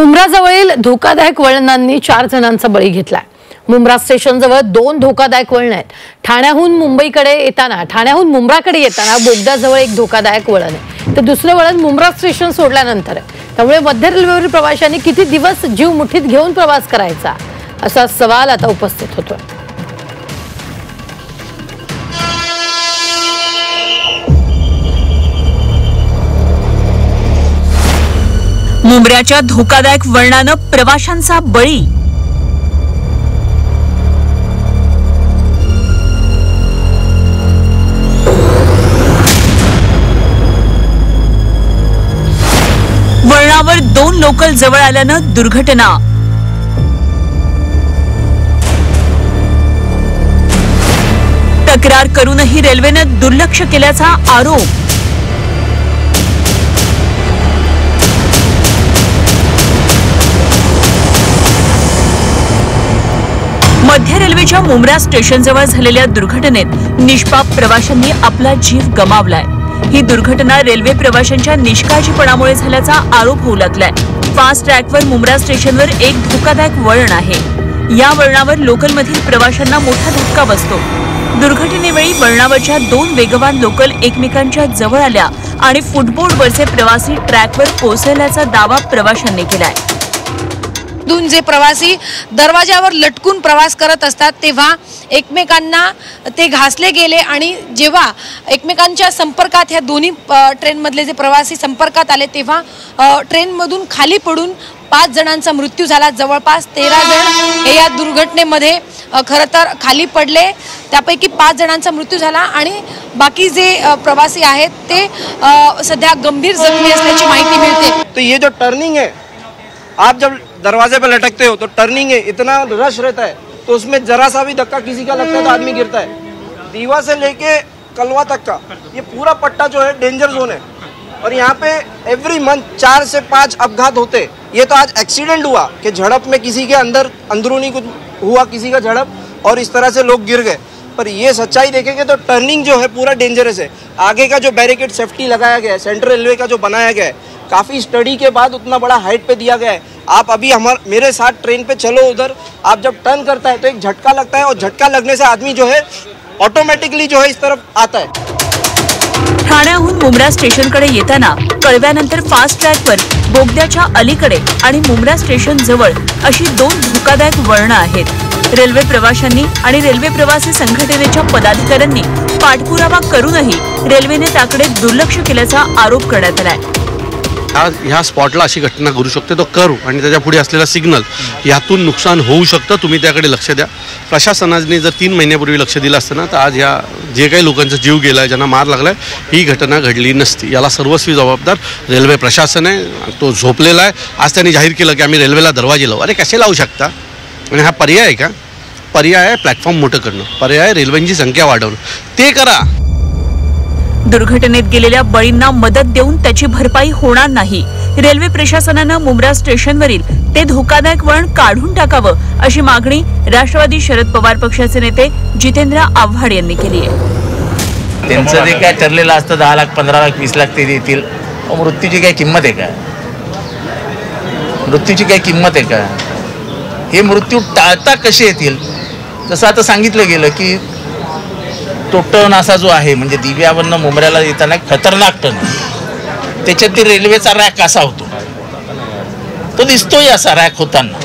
मुंब्राजवळील धोकादायक वळणांनी 4 जणांचा बळी घेतलाय। मुंब्रा स्टेशनजवळ 2 धोकादायक वळण आहेत। ठाण्याहून मुंब्राकडे येताना बोगद्याजवळ एक धोकादायक वळण आहे, तर दुसरे वळण मुंब्रा स्टेशन सोडल्यानंतर आहे। त्यामुळे मध्य रेल्वेवरील प्रवाशांनी किती दिवस जीव मुठीत घेऊन प्रवास करायचा असा सवाल आता उपस्थित होतोय। मुंब्र्याच्या धोकादायक वळणानं प्रवाशांचा बळी। वळणावर 2 लोकल जवळ आल्यानं दुर्घटना। तक्रार करूनही रेल्वेनं दुर्लक्ष केल्याचा आरोप। मध्य रेल्वेच्या मुंब्रा स्टेशनजवळ झालेल्या दुर्घटनेत निष्पाप प्रवाशांनी आपला जीव गमावलाय। ही दुर्घटना रेल्वे प्रवाशांच्या निष्काळजीपणामुळे झाल्याचा आरोप होऊ लागलाय। फास्ट ट्रॅकवर मुंब्रा स्टेशनवर एक धोकादायक वळण आहे। या वळणावर लोकलमधील प्रवाशांना मोठा धक्का बसतो। दुर्घटनेवेळी वळणावरच्या 2 वेगवान लोकल एकमेकांच्या जवळ आल्या आणि फुटबोर्डवरचे प्रवासी ट्रॅकवर कोसळल्याचा दावा प्रवाशांनी केलाय। जे प्रवासी दरवाजावर लटकून प्रवास करत असतात तेव्हा एकमेकांना ते घासले गेले आणि जेव्हा एकमेकांच्या संपर्कात ह्या दोन्ही ट्रेनमधले जे प्रवासी संपर्कात आले तेव्हा ट्रेनमधून खाली पडून 5 जणांचा मृत्यू झाला। जवळपास 13 जण हे या दुर्घटनेमध्ये खरं तर खाली पडले, त्यापैकी 5 जणांचा मृत्यू झाला आणि बाकी जे प्रवासी आहेत ते सध्या गंभीर जखमी असल्याची माहिती मिळते। तो ये जो टर्निंग है, आप जब दरवाजे पे लटकते हो तो टर्निंग है, इतना रश रहता है तो उसमें जरा सा भी धक्का किसी का लगता है तो आदमी गिरता है। दीवा से लेके कलवा तक का ये पूरा पट्टा जो है डेंजर जोन है और यहाँ पे एवरी मंथ 4 से 5 अपघात होते। ये तो आज एक्सीडेंट हुआ कि झड़प में किसी के अंदरूनी कुछ हुआ, किसी का झड़प और इस तरह से लोग गिर गए। पर ये सच्चाई देखेंगे तो टर्निंग जो है पूरा डेंजरस है। आगे का जो बैरिकेड सेफ्टी लगाया गया है, सेंट्रल रेलवे का जो बनाया गया है, काफ़ी स्टडी के बाद उतना बड़ा हाइट पे दिया गया है। आप अभी मेरे साथ ट्रेन पे चलो, उधर आप जब टर्न करता है तो एक झटका लगता है और झटका लगने से आदमी जो है ऑटोमेटिकली जो है इस तरफ आता है। ठाण्याहून मुंब्रा स्टेशनकडे येताना कळव्यानंतर फास्ट ट्रॅकवर बोगद्याच्या अलीकडे आणि मुंब्रा स्टेशन जवळ अशी 2 धोकादायक वळणं आहेत। रेल्वे प्रवाशांनी आणि रेल्वे प्रवासी संघटनेच्या पदाधिकाऱ्यांनी पाठपुरावा करूनही रेल्वेने त्याकडे दुर्लक्ष केल्याचा आरोप करण्यात आलाय। ह्या स्पॉटला अशी घटना घडू शकते तो कर्व आणि त्याच्या पुढे असलेला सिग्नल यातून नुकसान होऊ शकतं। तुम्ही त्याकडे लक्ष द्या। प्रशासनाने जर 3 महिन्यापूर्वी लक्ष दिलं असतं ना तर आज ह्या जे काही लोकांचा जीव गेलाय, ज्यांना मार लागलाय, ही घटना घडली नसती। याला सर्वस्वी जबाबदार रेल्वे प्रशासन आहे। तो झोपलेला आहे। आज त्यांनी जाहीर केलं की आम्ही रेल्वेला दरवाजे लावू। अरे कसे लावू शकता? आणि हा पर्याय आहे का? पर्याय आहे प्लॅटफॉर्म मोठं करणं, पर्याय आहे रेल्वेची संख्या वाढवणं, ते करा। दुर्घटनेत गेलेल्या बळींना मदत देऊन त्याची भरपाई होणार नाही। रेल्वे प्रशासनानं मुंब्रा स्टेशनवरील ते धोकादायक वळण काढून टाकावं अशी मागणी राष्ट्रवादी शरद पवार पक्षाचे नेते जितेंद्र आव्हाड यांनी केली आहे। त्यांचं जे काय ठरलेलं असतं 10 लाख 15 लाख 20 लाख ते देतील, मृत्यूची काय किंमत आहे का? मृत्यूची काय किंमत आहे का? हे मृत्यू टाळता कसे येतील? जसं आता सांगितलं गेलं की तो टर्न असा जो आहे म्हणजे दिव्यावरनं मुंब्र्याला येताना खतरनाक टर्न, त्याच्यात ते रेल्वेचा रॅक असा होतो, तो दिसतोय असा रॅक होताना।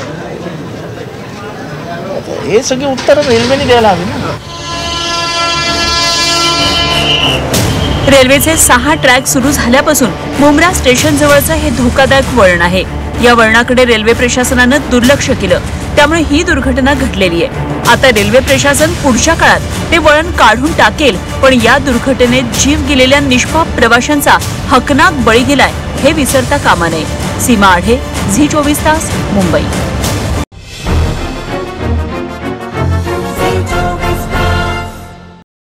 हे सगळे उत्तर रेल्वेने द्यायला हवी ना। रेल्वेचे 6 ट्रॅक सुरू झाल्यापासून मुंब्रा स्टेशन जवळचं हे धोकादायक वळण आहे। या वळणाकडे रेल्वे प्रशासनानं दुर्लक्ष केलं, त्यामुळे ही दुर्घटना घडलेली आहे। आता रेल्वे प्रशासन पुढच्या काळात ते वळण काढून टाकेल, पण या दुर्घटनेत जीव गेलेल्या निष्पाप प्रवाशांचा हकनाक बळी गेलाय हे विसरता कामा नये। सीमा आढे, झी 24 तास, मुंबई।